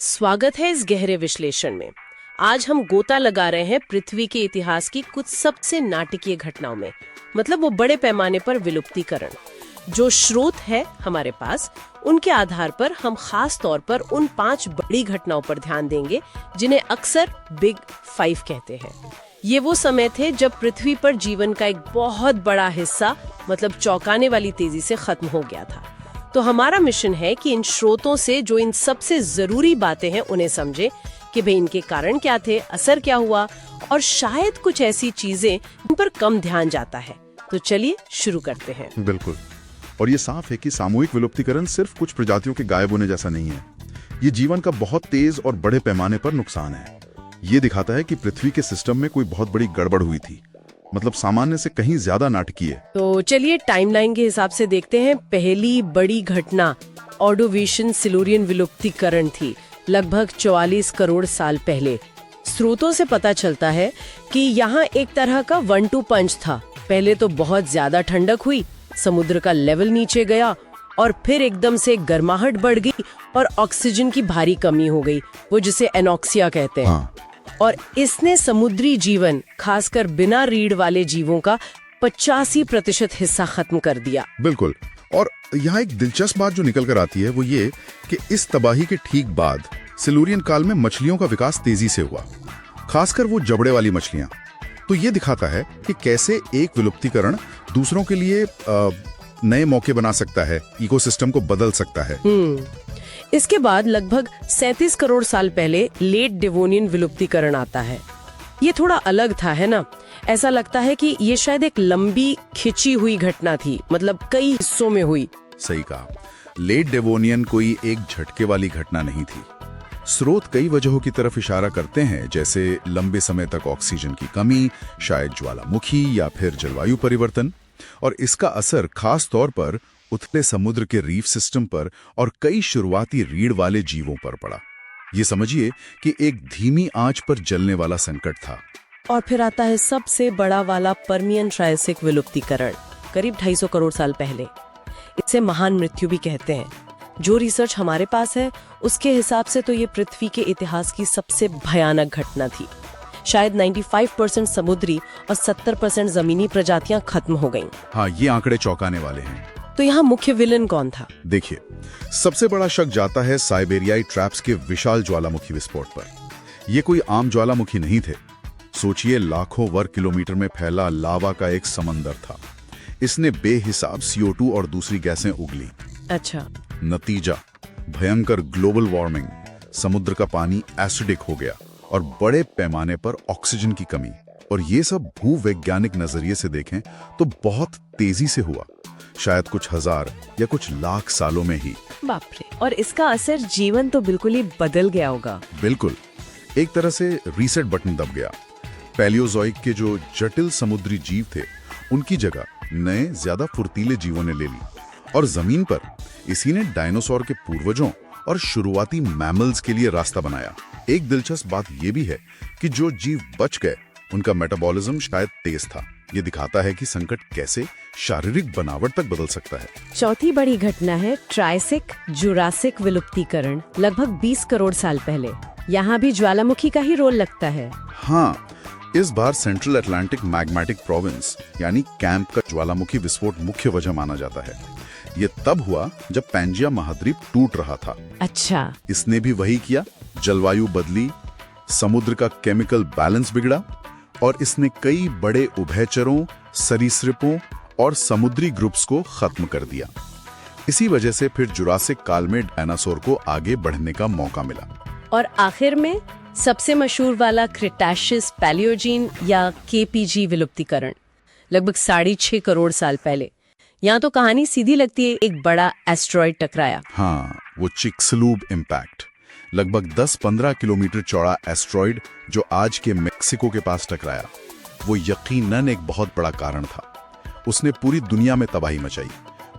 स्वागत है इस गहरे विश्लेषण में। आज हम गोता लगा रहे हैं पृथ्वी के इतिहास की कुछ सबसे नाटकीय घटनाओं में, मतलब वो बड़े पैमाने पर विलुप्तीकरण। जो स्रोत है हमारे पास, उनके आधार पर हम खास तौर पर उन 5 बड़ी घटनाओं पर ध्यान देंगे जिन्हें अक्सर बिग 5 कहते हैं। ये वो समय थे जब पृथ्वी पर जीवन का एक बहुत बड़ा हिस्सा, मतलब चौंकाने वाली तेजी से खत्म हो गया था। तो हमारा मिशन है कि इन स्रोतों से जो इन सबसे जरूरी बातें हैं उन्हें समझे कि भाई इनके कारण क्या थे, असर क्या हुआ, और शायद कुछ ऐसी चीजें जिन पर कम ध्यान जाता है। तो चलिए शुरू करते हैं। बिल्कुल। और ये साफ है कि सामूहिक विलुप्तीकरण सिर्फ कुछ प्रजातियों के गायब होने जैसा नहीं है। ये जीवन का बहुत तेज और बड़े पैमाने पर नुकसान है। ये दिखाता है कि पृथ्वी के सिस्टम में कोई बहुत बड़ी गड़बड़ हुई थी, मतलब सामान्य से कहीं ज्यादा नाटकीय। तो चलिए टाइमलाइन के हिसाब से देखते हैं। पहली बड़ी घटना ऑर्डोविशियन सिल्यूरियन विलुप्तीकरण थी, लगभग 44 करोड़ साल पहले। स्रोतों से पता चलता है कि यहाँ एक तरह का 1-2 पंच था। पहले तो बहुत ज्यादा ठंडक हुई, समुद्र का लेवल नीचे गया, और फिर एकदम से गर्माहट बढ़ गई और ऑक्सीजन की भारी कमी हो गई, वो जिसे एनॉक्सिया कहते हैं। हाँ। और इसने समुद्री जीवन, खासकर बिना रीढ़ वाले जीवों का 85% हिस्सा खत्म कर दिया। बिल्कुल। और यहाँ एक दिलचस्प बात जो निकल कर आती है वो ये कि इस तबाही के ठीक बाद सिल्यूरियन काल में मछलियों का विकास तेजी से हुआ, खासकर वो जबड़े वाली मछलियां। तो ये दिखाता है कि कैसे एक विलुप्तीकरण दूसरों के लिए नए मौके बना सकता है, इकोसिस्टम को बदल सकता है। इसके बाद लगभग 37 करोड़ साल पहले लेट डेवोनियन विलुप्तीकरण आता है। ये थोड़ा अलग था, है ना? ऐसा लगता है कि ये शायद एक लंबी खिंची हुई घटना थी, मतलब कई हिस्सों में हुई। सही कहा। लेट डेवोनियन कोई एक झटके वाली घटना नहीं थी। स्रोत कई वजहों की तरफ इशारा करते हैं, जैसे लंबे समय तक ऑक्सीजन की कमी, शायद ज्वालामुखी या फिर जलवायु परिवर्तन। और इसका असर खास तौर पर उथले समुद्र के रीफ सिस्टम पर और कई शुरुआती रीढ़ वाले जीवों पर पड़ा। ये समझिए कि एक धीमी आंच पर जलने वाला संकट था। और फिर आता है सबसे बड़ा वाला पर्मियन ट्रायसिक विलुप्तीकरण, करीब 250 करोड़ साल पहले। इसे महान मृत्यु भी कहते हैं। जो रिसर्च हमारे पास है उसके हिसाब से तो ये पृथ्वी के इतिहास की सबसे भयानक घटना थी। शायद 95% समुद्री और 70% जमीनी प्रजातियां खत्म हो गईं। हाँ, ये आंकड़े चौंकाने वाले हैं। तो यहाँ मुख्य विलन कौन था? देखिए, सबसे बड़ा शक जाता है साइबेरियाई ट्रैप्स के विशाल ज्वालामुखी विस्फोट पर। ये कोई आम ज्वालामुखी नहीं थे। सोचिए, लाखों वर्ग किलोमीटर में फैला लावा का एक समंदर था। इसने बेहिसाब CO2 और दूसरी गैसें उगली। अच्छा। नतीजा भयंकर ग्लोबल वार्मिंग, समुद्र का पानी एसिडिक हो गया और बड़े पैमाने पर ऑक्सीजन की कमी। और ये सब भूवैज्ञानिक नजरिए से देखें तो बहुत तेजी से हुआ, शायद कुछ हजार या कुछ लाख सालों में ही। बाप रे। और इसका असर जीवन तो बिल्कुल ही बदल गया होगा। बिल्कुल। एक तरह से रीसेट बटन दब गया। पैलियोजोइक के जो जटिल समुद्री जीव थे उनकी जगह नए ज्यादा फुर्तीले जीवों ने ले ली, और जमीन पर इसी ने डायनासोर के पूर्वजों और शुरुआती मैमल्स के लिए रास्ता बनाया। एक दिलचस्प बात यह भी है कि जो जीव बच गए उनका मेटाबॉलिज्म शायद तेज था। ये दिखाता है कि संकट कैसे शारीरिक बनावट तक बदल सकता है। चौथी बड़ी घटना है ट्रायसिक जुरासिक विलुप्तीकरण, लगभग 20 करोड़ साल पहले। यहाँ भी ज्वालामुखी का ही रोल लगता है। हाँ, इस बार सेंट्रल अटलांटिक मैग्मेटिक प्रोविंस यानी कैंप का ज्वालामुखी विस्फोट मुख्य वजह माना जाता है। ये तब हुआ जब पैंजिया महाद्वीप टूट रहा था। अच्छा। इसने भी वही किया, जलवायु बदली, समुद्र का केमिकल बैलेंस बिगड़ा, और इसने कई बड़े उभयचरों, सरीसृपों और समुद्री ग्रुप्स को खत्म कर दिया। इसी वजह से फिर जुरासिक काल में डायनासोर को आगे बढ़ने का मौका मिला। और आखिर में सबसे मशहूर वाला क्रेटाशियस पैलियोजीन या KPG विलुप्तीकरण, लगभग 6.5 करोड़ साल पहले। यहाँ तो कहानी सीधी लगती है, एक बड़ा एस्ट्रॉइड टकराया। हाँ, वो चिक्सलूब इम्पैक्ट, लगभग 10-15 किलोमीटर चौड़ा एस्ट्रॉइड जो आज के मेक्सिको के पास टकराया। वो यकीनन एक बहुत बड़ा कारण था। उसने पूरी दुनिया में तबाही मचाई।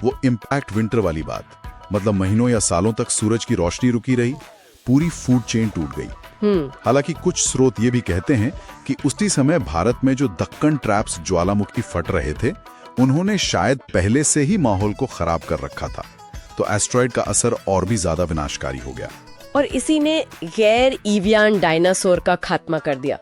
वो इम्पैक्ट विंटर वाली बात, मतलब महीनों या सालों तक सूरज की रोशनी रुकी रही, पूरी फूड चेन टूट गई। हालांकि कुछ स्रोत ये भी कहते हैं कि उसी समय भारत में जो दक्कन ट्रैप्स ज्वालामुखी फट रहे थे, उन्होंने शायद पहले से ही माहौल को खराब कर रखा था। तो एस्ट्रॉइड का असर और भी ज्यादा विनाशकारी हो गया। और इसी ने गैर ईवियान डायनासोर का खात्मा कर दिया।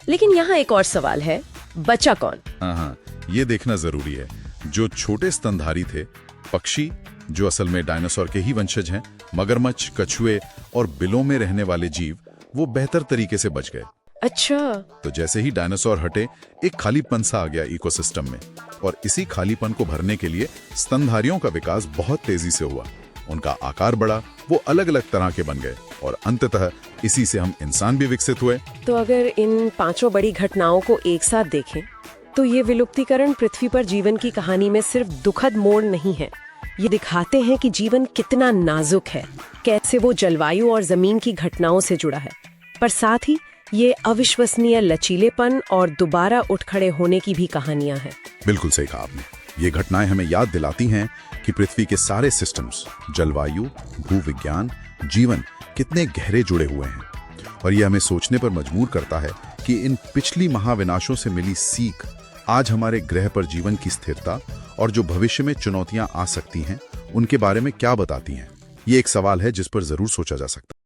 लेकिन यहाँ एक और सवाल है, बचा कौन? हाँ, ये देखना जरूरी है। जो छोटे स्तनधारी थे, पक्षी जो असल में डायनासोर के ही वंशज हैं, मगरमच्छ, कछुए और बिलों में रहने वाले जीव, वो बेहतर तरीके से बच गए। अच्छा। तो जैसे ही डायनासोर हटे, एक खालीपन सा आ गया इकोसिस्टम में, और इसी खालीपन को भरने के लिए स्तनधारियों का विकास बहुत तेजी से हुआ। उनका आकार बढ़ा, वो अलग अलग तरह के बन गए, और अंततः इसी से हम इंसान भी विकसित हुए। तो अगर इन पांचों बड़ी घटनाओं को एक साथ देखें, तो ये विलुप्तीकरण पृथ्वी पर जीवन की कहानी में सिर्फ दुखद मोड़ नहीं है। ये दिखाते हैं कि जीवन कितना नाजुक है, कैसे वो जलवायु और जमीन की घटनाओं से जुड़ा है, पर साथ ही ये अविश्वसनीय लचीलेपन और दोबारा उठ खड़े होने की भी कहानियां हैं। बिल्कुल सही कहा आपने। ये घटनाएं हमें याद दिलाती हैं कि पृथ्वी के सारे सिस्टम्स, जलवायु, भूविज्ञान, जीवन कितने गहरे जुड़े हुए हैं, और ये हमें सोचने पर मजबूर करता है कि इन पिछली महाविनाशों से मिली सीख आज हमारे ग्रह पर जीवन की स्थिरता और जो भविष्य में चुनौतियां आ सकती हैं, उनके बारे में क्या बताती हैं। ये एक सवाल है जिस पर जरूर सोचा जा सकता है।